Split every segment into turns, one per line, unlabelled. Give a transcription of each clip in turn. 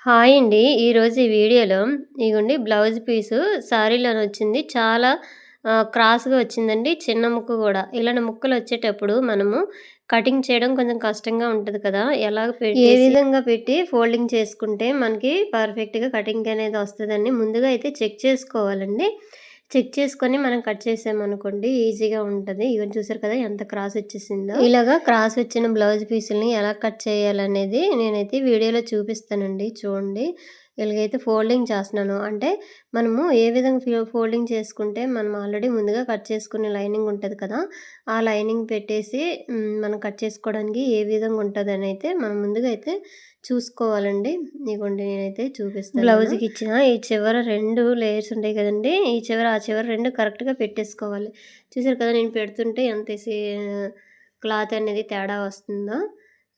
Hi అండి. ఈరోజు ఈ వీడియోలో ఇగోండి బ్లౌజ్ పీసు శారీలోనొచ్చింది. చాలా క్రాస్‌గా వచ్చిందండి. చిన్న ముక్క గూడా. ఇలాంటి ముక్కలొచ్చేటప్పుడు మనము కటింగ్ చేయడం కొంచెం కష్టంగా ఉంటది కదా! ఏ విధంగా పెట్టి ఫోల్డింగ్ చేసుకుంటే మనకి పర్ఫెక్ట్‌గా కటింగ్ అనేది వస్తదని ముందుగా అయితే చెక్ చేసుకోవాలండి. చెక్ చేసుకొని మనం కట్ చేసామనుకోండి ఈజీగా ఉంటది. ఇగోండి చూసారు కదా! ఎంత క్రాస్ వచ్చేసిందో. ఇలాగా క్రాస్ వచ్చిన బ్లౌజ్ పీసుల్ని ఎలా కట్ చేయాలనేది నేనైతే వీడియోలో చూపిస్తానండి చూడండి. ఇలాగైతే ఫోల్డింగ్ చేస్తున్నాను. అంటే మనము ఏ విధంగా ఫోల్డింగ్ చేసుకుంటే మనం ఆల్రెడీ ముందుగా కట్ చేసుకునే లైనింగ్ ఉంటది కదా! ఆ లైనింగ్ పెట్టేసి మనం కట్ చేసుకోవడానికి ఏ విధంగా ఉంటదనైతే మనం ముందుగా అయితే చూసుకోవాలండి. ఇగోండి నేనైతే చూపిస్తాను. బ్లౌజ్‌కి ఇచ్చిన ఈ చివర 2 లేయర్స్ ఉంటాయి కదండీ! ఈ చివర, ఆ చివర 2 కరెక్ట్‌గా పెట్టేసుకోవాలి. చూసారు కదా! నేను పెడుతుంటే క్లాత్ అనేది తేడా వస్తుందో.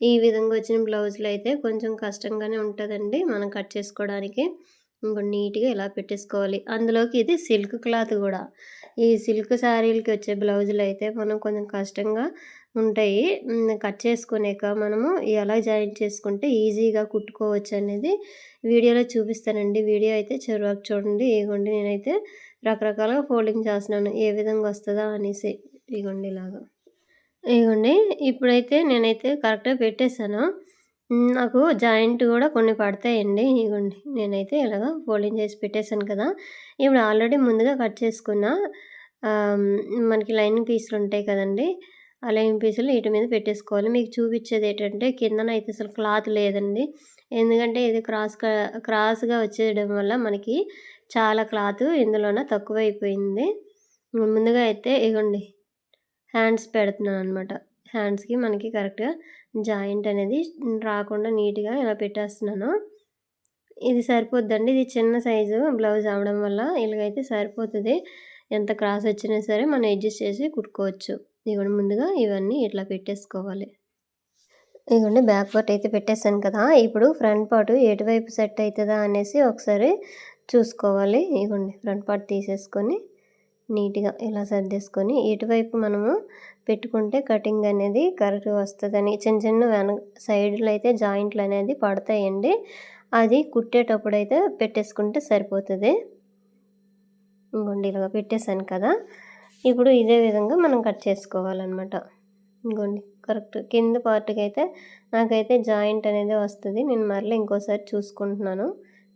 ఈ విధంగా వచ్చిన బ్లౌజులు అయితే కొంచెం కష్టంగానే ఉంటదండి మనం కట్ చేసుకోవడానికి. ఇంకోండి నీట్‌గా ఇలా పెట్టేసుకోవాలి. అందులోకి ఇది సిల్క్ క్లాత్ గూడా. ఈ సిల్క్ శారీలకి వచ్చే బ్లౌజులైతే మనం కొంచెం కష్టంగా ఉంటాయి. కట్ చేసుకునేక మనము ఎలా జాయింట్ చేసుకుంటే ఈజీగా కుట్టుకోవచ్చనేది వీడియోలో చూపిస్తానండి. వీడియో అయితే చివరి చూడండి. ఇగోండి నేనైతే రకరకాలుగా ఫోల్డింగ్ చేస్తున్నాను. ఏ విధంగా వస్తదా అనేసి. ఇగోండి ఇలాగా. ఇగోండి ఇప్పుడైతే నేనైతే కరెక్ట్‌గా పెట్టేసాను. నాకు జాయింట్ గూడా కొన్ని పడతాయండి. ఇగోండి నేనైతే ఇలాగా ఫోల్డింగ్ చేసి పెట్టేసాను కదా! ఇప్పుడు ఆల్రెడీ ముందుగా కట్ చేసుకున్న మనకి లైనింగ్ పీసులుంటాయి కదండీ! ఆ లైనింగ్ పీసులు వీటి మీద పెట్టేసుకోవాలి. మీకు చూపిచ్చేదేటంటే కిందనైతే అసలు క్లాత్ లేదండి. ఎందుకంటే ఇది క్రాస్‌గా వచ్చేయడం వల్ల మనకి చాలా క్లాతు ఇందులోన తక్కువైపోయింది. ముందుగా అయితే ఇగోండి హ్యాండ్స్ పెడుతున్నాననమాట. హ్యాండ్స్‌కి మనకి కరెక్ట్‌గా జాయింట్ అనేది రాకుండా నీట్‌గా ఇలా పెట్టేస్తున్నాను. ఇది సరిపోద్దండి. ఇది చిన్న సైజు బ్లౌజ్ అవ్వడం వల్ల ఇలాగైతే సరిపోతది. ఎంత క్రాస్ వచ్చినా సరే మనం అడ్జస్ట్ చేసి కుట్టుకోవచ్చు. ఇదిగోండి ముందుగా ఇవన్నీ ఇట్లా పెట్టేసుకోవాలి. ఇదిగోండి బ్యాక్ పార్ట్ అయితే పెట్టేసాను కదా! ఇప్పుడు ఫ్రంట్ పార్ట్ ఎటువైపు సెట్ అయితదా అనేసి ఒకసారి చూసుకోవాలి. ఇదిగోండి ఫ్రంట్ పార్ట్ తీసేసుకొని నీట్‌గా ఇలా సర్దేసుకొని ఎటువైపు మనము పెట్టుకుంటే కటింగ్ అనేది కరెక్ట్‌గా వస్తదని చిన్న చిన్న సైడ్‌లో అయితే జాయింట్‌లనేది పడతాయండి. అది కుట్టేటప్పుడైతే పెట్టేసుకుంటే సరిపోతది. ఇంగోండి ఇలాగ పెట్టేసాను కదా! ఇప్పుడు ఇదే విధంగా మనం కట్ చేసుకోవాలనమాట. ఇంగోండి కరెక్ట్ కింద పార్ట్‌కైతే నాకైతే జాయింట్ అనేది వస్తది. నేను మరలా ఇంకోసారి చూసుకుంటున్నాను.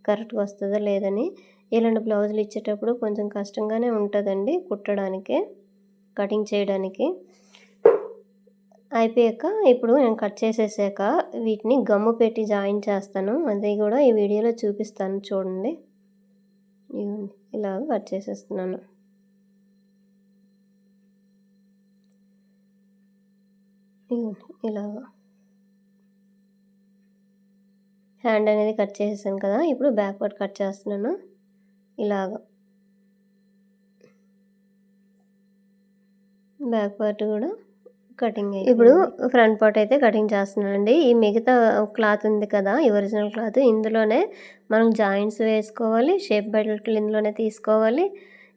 కరెక్ట్‌గా వస్తదా లేదని. ఇలాంటి బ్లౌజులు ఇచ్చేటప్పుడు కొంచెం కష్టంగానే ఉంటదండి కుట్టడానికి, కటింగ్ చేయడానికి. అయిపోయాక ఇప్పుడు నేను కట్ చేసేసాక వీటిని గమ్ము పెట్టి జాయిన్ చేస్తాను. అది కూడా ఈ వీడియోలో చూపిస్తాను చూడండి. ఇదిగోండి ఇలాగ కట్ చేసేస్తున్నాను. ఇదిగోండి ఇలాగా. హ్యాండ్ అనేది కట్ చేసేసాను కదా! ఇప్పుడు బ్యాక్ పార్ట్ కట్ చేస్తున్నాను. ఇలాగ. బ్యాక్ పార్ట్ కూడా కటింగ్ ఇప్పుడు ఫ్రంట్ పార్ట్ అయితే కటింగ్ చేస్తున్నానండి. ఈ మిగతా క్లాత్ ఉంది కదా! ఈ ఒరిజినల్ క్లాత్ ఇందులోనే మనం జాయింట్స్ వేసుకోవాలి. షేప్ బెల్ట్లు ఇందులోనే తీసుకోవాలి.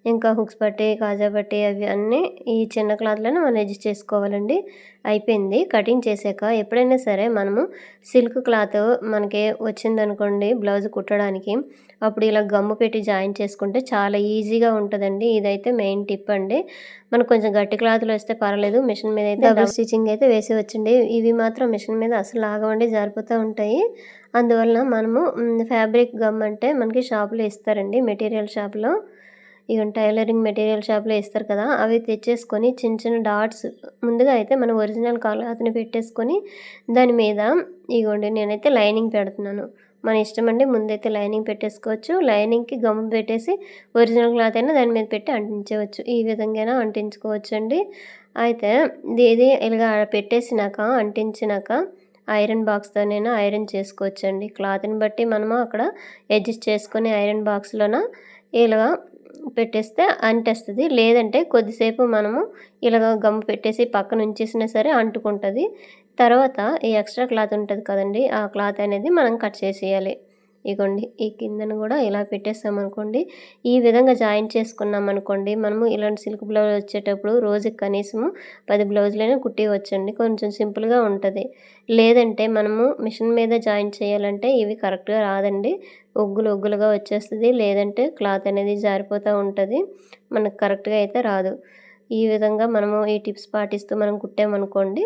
ఇంకా హుక్స్ పట్టి, కాజా పట్టి అవి అన్నీ ఈ చిన్న క్లాత్‌లోనే మనం అడ్జస్ట్ చేసుకోవాలండి. అయిపోయింది. కటింగ్ చేసాక ఎప్పుడైనా సరే మనము సిల్క్ క్లాత్ మనకి వచ్చిందనుకోండి బ్లౌజ్ కుట్టడానికి, అప్పుడు ఇలా గమ్ము పెట్టి జాయిన్ చేసుకుంటే చాలా ఈజీగా ఉంటదండి. ఇదైతే మెయిన్ టిప్ అండి. మనకు కొంచెం గట్టి క్లాత్‌లో వస్తే పర్లేదు. మిషన్ మీద అయితే డబుల్ స్టిచ్చింగ్ అయితే వేసేయొచ్చండి. ఇవి మాత్రం మిషన్ మీద అసలు ఆగవండి, జారిపోతూ ఉంటాయి. అందువలన మనము ఫ్యాబ్రిక్ గమ్ అంటే మనకి షాప్‌లో ఇస్తారండి మెటీరియల్ షాప్‌లో. ఇగోండి టైలరింగ్ మెటీరియల్ షాప్‌లో ఇస్తారు కదా! అవి తెచ్చేసుకొని చిన్న చిన్న డాట్స్ ముందుగా అయితే మనం ఒరిజినల్ క్లాత్‌ని పెట్టేసుకొని దాని మీద ఇగోండి నేనైతే లైనింగ్ పెడుతున్నాను. మన ఇష్టమండి. ముందైతే లైనింగ్ పెట్టేసుకోవచ్చు. లైనింగ్‌కి గమ్ పెట్టేసి ఒరిజినల్ క్లాత్ అయినా దాని మీద పెట్టి అంటించవచ్చు. ఈ విధంగానైనా అంటించుకోవచ్చండి. అయితే ఇది ఇలాగ పెట్టేసినాక అంటించినాక ఐరన్ బాక్స్‌తోనైనా ఐరన్ చేసుకోవచ్చండి. క్లాత్‌ని బట్టి మనము అక్కడ అడ్జస్ట్ చేసుకొని ఐరన్ బాక్స్‌లోన ఇలా పెట్టేస్తే అంటేస్తది. లేదంటే కొద్దిసేపు మనము ఇలాగ గమ్ పెట్టేసి పక్కన ఉంచేసినా సరే అంటుకుంటది. తర్వాత ఈ ఎక్స్ట్రా క్లాత్ ఉంటది కదండీ! ఆ క్లాత్ అనేది మనం కట్ చేసేయాలి. ఇగోండి ఈ కిందన కూడా ఇలా పెట్టేసామనుకోండి, ఈ విధంగా జాయిన్ చేసుకున్నామనుకోండి, మనము ఇలాంటి సిల్క్ బ్లౌజ్ వచ్చేటప్పుడు రోజుకి కనీసము 10 బ్లౌజులైనా కుట్టియవచ్చండి. కొంచెం సింపుల్‌గా ఉంటది. లేదంటే మనము మిషన్ మీద జాయిన్ చేయాలంటే ఇవి కరెక్ట్‌గా రాదండి. ఒగ్గులుగా వచ్చేస్తది. లేదంటే క్లాత్ అనేది జారిపోతా ఉంటది. మనకు కరెక్ట్‌గా అయితే రాదు. ఈ విధంగా మనము ఈ టిప్స్ పాటిస్తూ మనం కుట్టామనుకోండి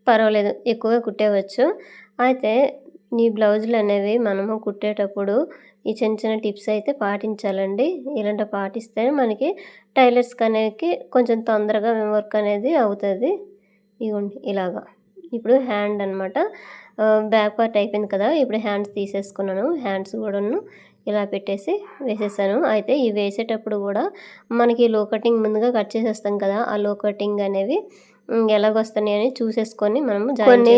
పర్వాలేదు. ఎక్కువగా కుట్టేయవచ్చు. అయితే ఈ బ్లౌజులనేవి మనము కుట్టేటప్పుడు ఈ చిన్న టిప్స్ అయితే పాటించాలండి. ఇలాంటివి పాటిస్తే మనకి టైలర్స్‌కనేకి కొంచెం తొందరగా వర్క్ అనేది అవుతది. ఇగోండి ఇలాగా. ఇప్పుడు హ్యాండ్ అనమాట. బ్యాక్ పార్ట్ అయిపోయింది కదా! ఇప్పుడు హ్యాండ్స్ తీసేసుకున్నాను. హ్యాండ్స్ కూడాను ఇలా పెట్టేసి వేసేసాను. అయితే ఇవి వేసేటప్పుడు గూడా మనకి లో కటింగ్ ముందుగా కట్ చేసేస్తాం కదా! ఆ లో కటింగ్ అనేవి ఎలాగొస్తున్నాయని చూసేసుకొని మనము కొన్ని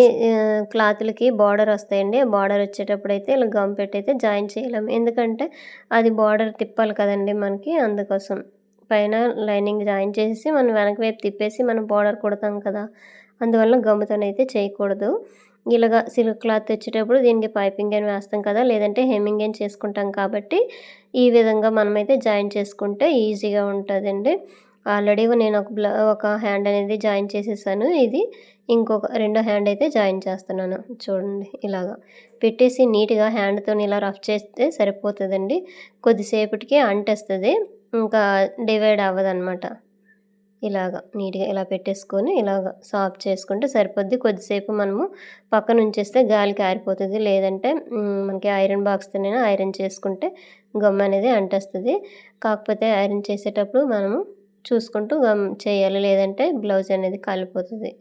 క్లాతులకి బార్డర్ వస్తాయండి. బార్డర్ వచ్చేటప్పుడైతే ఇలా గమ్ పెట్టయితే జాయిన్ చేయలేము. ఎందుకంటే అది బార్డర్ తిప్పాలి కదండీ మనకి అందుకోసం. పైన లైనింగ్ జాయిన్ చేసేసి మనం వెనక వైపు తిప్పేసి మనం బార్డర్ కుడతాం కదా! అందువల్ల గమ్ముతోనైతే చేయకూడదు. ఇలాగ సిల్క్ క్లాత్ తెచ్చేటప్పుడు దీనికి పైపింగ్ అని వేస్తాం కదా! లేదంటే హెమ్మింగ్ అని చేసుకుంటాం కాబట్టి ఈ విధంగా మనమైతే జాయిన్ చేసుకుంటే ఈజీగా ఉంటదండి. ఆల్రెడీ నేను ఒక హ్యాండ్ అనేది జాయిన్ చేసేసాను. ఇది ఇంకొక రెండో హ్యాండ్ అయితే జాయిన్ చేస్తున్నాను. చూడండి ఇలాగా. పెట్టేసి నీట్‌గా హ్యాండ్‌తోని ఇలా రఫ్ చేస్తే సరిపోతదండి. కొద్దిసేపటికి అంటేస్తది. ఇంకా డివైడ్ అవ్వదనమాట. ఇలాగ నీట్‌గా ఇలా పెట్టేసుకొని ఇలాగ సాఫ్ట్ చేసుకుంటే సరిపోద్ది. కొద్దిసేపు మనము పక్కనుంచేస్తే గాలికి ఆరిపోతది. లేదంటే మనకి ఐరన్ బాక్స్‌తోనైనా ఐరన్ చేసుకుంటే గమ్ అనేది అంటేస్తది. కాకపోతే ఐరన్ చేసేటప్పుడు మనము చూసుకుంటూ గమ్ చేయాలి. లేదంటే బ్లౌజ్ అనేది కాలిపోతది.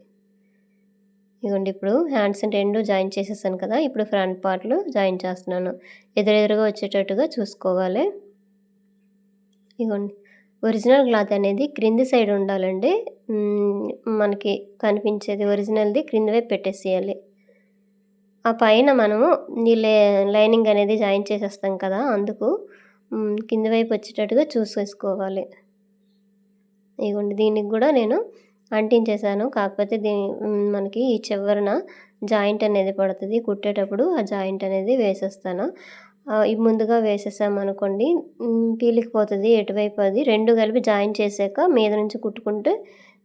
ఇగోండి ఇప్పుడు హ్యాండ్స్ 2 జాయిన్ చేసేసాను కదా! ఇప్పుడు ఫ్రంట్ పార్ట్‌లు జాయిన్ చేస్తున్నాను. ఎదురెదురుగా వచ్చేటట్టుగా చూసుకోవాలి. ఇగోండి. ఒరిజినల్ క్లాత్ అనేది క్రింది సైడ్ ఉండాలండి. మనకి కనిపించేది ఒరిజినల్‌ది క్రింది వైపు పెట్టేసేయాలి. ఆ పైన మనము ఈ లైనింగ్ అనేది జాయిన్ చేసేస్తాం కదా! అందుకు కింది వైపు వచ్చేటట్టుగా చూసేసుకోవాలి. ఇగోండి దీనికి గూడా నేను అంటించేసాను. కాకపోతే మనకి ఈ చివరన జాయింట్ అనేది పడతది. కుట్టేటప్పుడు ఆ జాయింట్ అనేది వేసేస్తాను. ఇవి ముందుగా వేసేసామనుకోండి పీలికిపోతది ఎటువైపు అది. 2 కలిపి జాయిన్ చేసాక మీద నుంచి కుట్టుకుంటే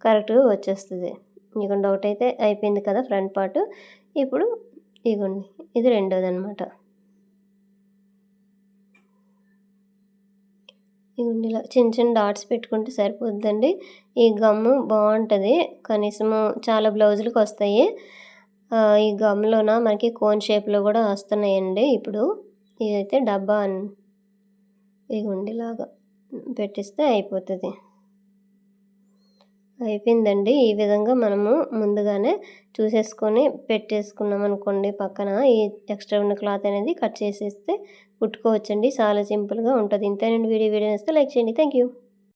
కరెక్ట్‌గా వచ్చేస్తది. ఇగోండి ఒకటైతే అయిపోయింది కదా! Front part. ఇప్పుడు ఇగోండి ఇది రెండోదనమాట. ఇగోండి ఇలా చిన్న డాట్స్ పెట్టుకుంటే సరిపోద్దండి. ఈ గమ్ము బావుంటది. కనీసము చాలా బ్లౌజులకొస్తాయి. ఈ గమ్‌లోన మనకి కోన్ షేప్‌లో గూడా వస్తున్నాయండి ఇప్పుడు. ఇదైతే డబ్బా ఇగోండి ఇలాగా పెట్టిస్తే అయిపోతది. అయిపోయిందండి. ఈ విధంగా మనము ముందుగానే చూసేసుకొని పెట్టేసుకున్నామనుకోండి పక్కన ఈ ఎక్స్ట్రా ఉన్న క్లాత్ అనేది కట్ చేసేస్తే కుట్టుకోవచ్చండి. చాలా సింపుల్‌గా ఉంటది. ఇంతేనండి వీడియో నచ్చితే లైక్ చేయండి. Thank you.